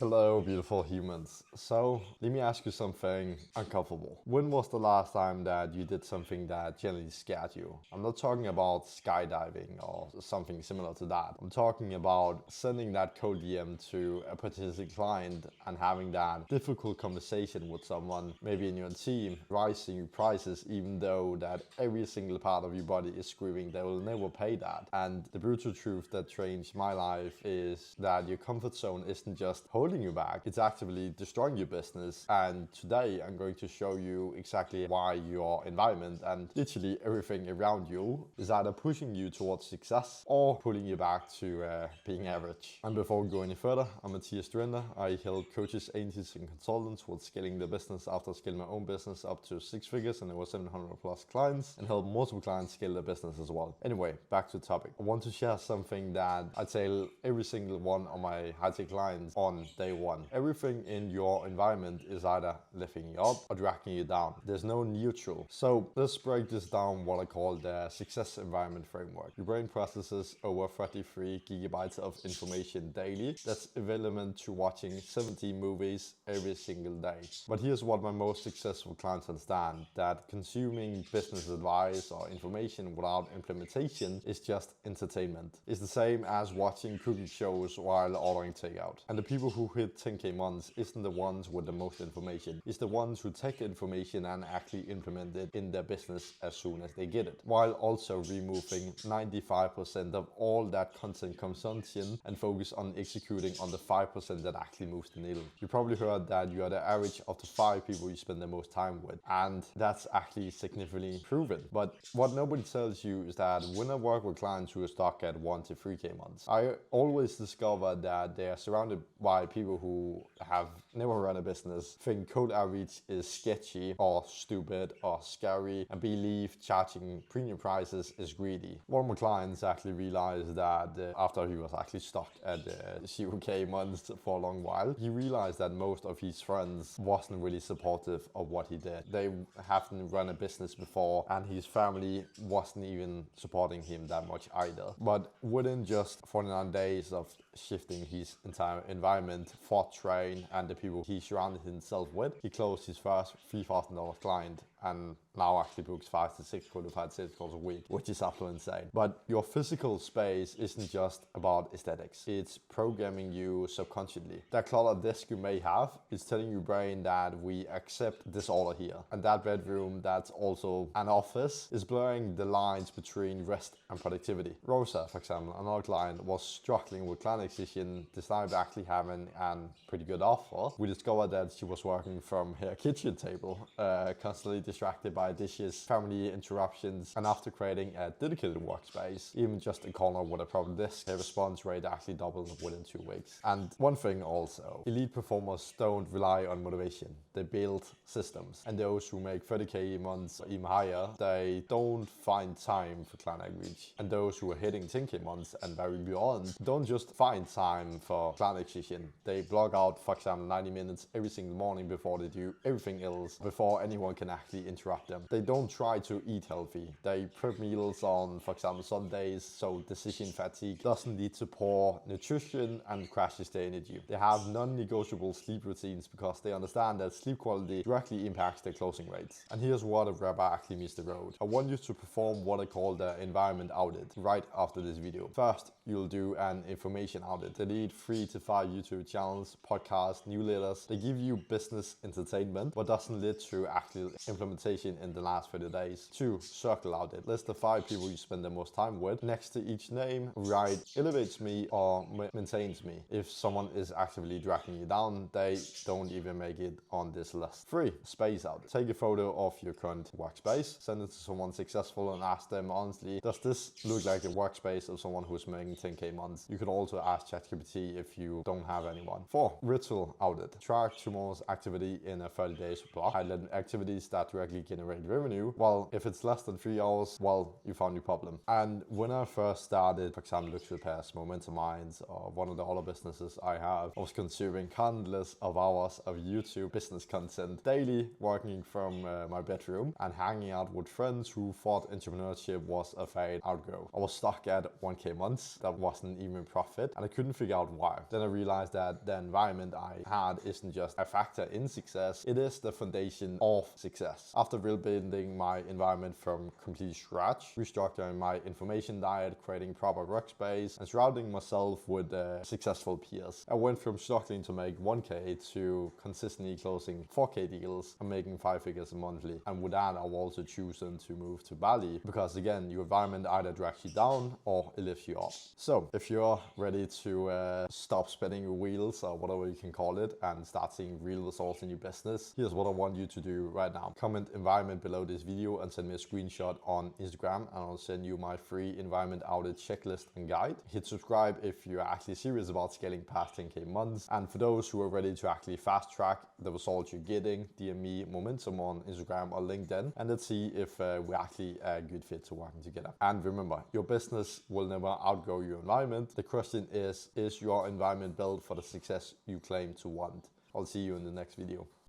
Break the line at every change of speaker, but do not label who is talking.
Hello, beautiful humans. So, let me ask you something uncomfortable. When was the last time that you did something that genuinely scared you? I'm not talking about skydiving or something similar to that. I'm talking about sending that cold DM to a potential client and having that difficult conversation with someone, maybe in your team, rising your prices even though that every single part of your body is screaming they will never pay that. And the brutal truth that changed my life is that your comfort zone isn't just holding you back, it's actively destroying your business. And today I'm going to show you exactly why your environment and literally everything around you is either pushing you towards success or pulling you back to being average. And before we go any further, I'm Mathias Durender. I help coaches, agencies, and consultants with scaling their business after scaling my own business up to 6 figures and over 700 plus clients, and help multiple clients scale their business as well. Anyway, back to the topic. I want to share something that I tell every single one of my high-tech clients on day one. Everything in your environment is either lifting you up or dragging you down. There's no neutral. So let's break this down, what I call the success environment framework. Your brain processes over 33 gigabytes of information daily. That's equivalent to watching 70 movies every single day. But here's what my most successful clients understand, that consuming business advice or information without implementation is just entertainment. It's the same as watching cooking shows while ordering takeout. And the people who hit 10k months isn't the ones with the most information. It's the ones who take the information and actually implement it in their business as soon as they get it, while also removing 95% of all that content consumption and focus on executing on the 5% that actually moves the needle. You probably heard that you are the average of the 5 people you spend the most time with, and that's actually significantly proven. But what nobody tells you is that when I work with clients who are stuck at 1 to 3k months, I always discover that they are surrounded by people who have never run a business, think cold outreach is sketchy or stupid or scary, and believe charging premium prices is greedy. One of my clients actually realized that after he was actually stuck at 0k months for a long while, he realized that most of his friends wasn't really supportive of what he did. They haven't run a business before, and his family wasn't even supporting him that much either. But within just 49 days of shifting his entire environment, Fortran, and the people he surrounded himself with, he closed his first $3,000 client and now actually books 5 to 6 qualified sales calls a week, which is absolutely insane. But your physical space isn't just about aesthetics. It's programming you subconsciously. That cluttered desk you may have is telling your brain that we accept disorder here. And that bedroom that's also an office is blurring the lines between rest and productivity. Rosa, for example, another client, was struggling with client acquisition despite actually having a pretty good offer. We discovered that she was working from her kitchen table, constantly distracted by dishes, family interruptions, and after creating a dedicated workspace, even just a corner with a proper desk, her response rate actually doubled within 2 weeks. And one thing also, elite performers don't rely on motivation. They build systems. And those who make 30k months or even higher, they don't find time for client outreach. And those who are hitting 10k months and very beyond don't just find time for client acquisition. They block out, for example, 90 minutes every single morning before they do everything else, before anyone can actually interrupt them. They don't try to eat healthy. They prep meals on, for example, Sundays, so decision fatigue doesn't lead to poor nutrition and crashes their energy. They have non-negotiable sleep routines because they understand that sleep quality directly impacts their closing rates. And here's what a rubber actually meets the road. I want you to perform what I call the environment audit right after this video. First, you'll do an information audit. They need 3 to 5 YouTube channels, podcasts, newsletters. They give you business entertainment, but doesn't lead to actual implementation in the last 30 days. 2, circle audit. List the 5 people you spend the most time with. Next to each name, write elevates me or maintains me. If someone is actively dragging you down, they don't even make it on this list. 3, space audit. Take a photo of your current workspace, send it to someone successful and ask them honestly, does this look like a workspace of someone who's making 10k months? You could also ask ChatGPT if you don't have anyone. 4, ritual audit. Track tomorrow's activity in a 30 days block. Highlight activities that to actually generate revenue. Well, if it's less than 3 hours, well, you found your problem. And when I first started, for example, Luxury Pass, Momentum Minds, or one of the other businesses I have, I was consuming countless of hours of YouTube business content daily, working from my bedroom and hanging out with friends who thought entrepreneurship was a fade outgrow. I was stuck at 1K months. That wasn't even profit, and I couldn't figure out why. Then I realized that the environment I had isn't just a factor in success, it is the foundation of success. After rebuilding my environment from complete scratch, restructuring my information diet, creating proper workspace, and surrounding myself with successful peers, I went from struggling to make 1K to consistently closing 4K deals and making 5 figures monthly. And with that, I've also chosen to move to Bali because, again, your environment either drags you down or it lifts you up. So if you're ready to stop spinning your wheels, or whatever you can call it, and start seeing real results in your business, here's what I want you to do right now. Comment environment below this video and send me a screenshot on Instagram, and I'll send you my free environment audit checklist and guide. Hit subscribe if you're actually serious about scaling past 10K months. And for those who are ready to actually fast track the results you're getting, DM me Momentum on Instagram or LinkedIn, and let's see if we're actually a good fit to working together. And remember, your business will never outgrow your environment. The question is your environment built for the success you claim to want? I'll see you in the next video.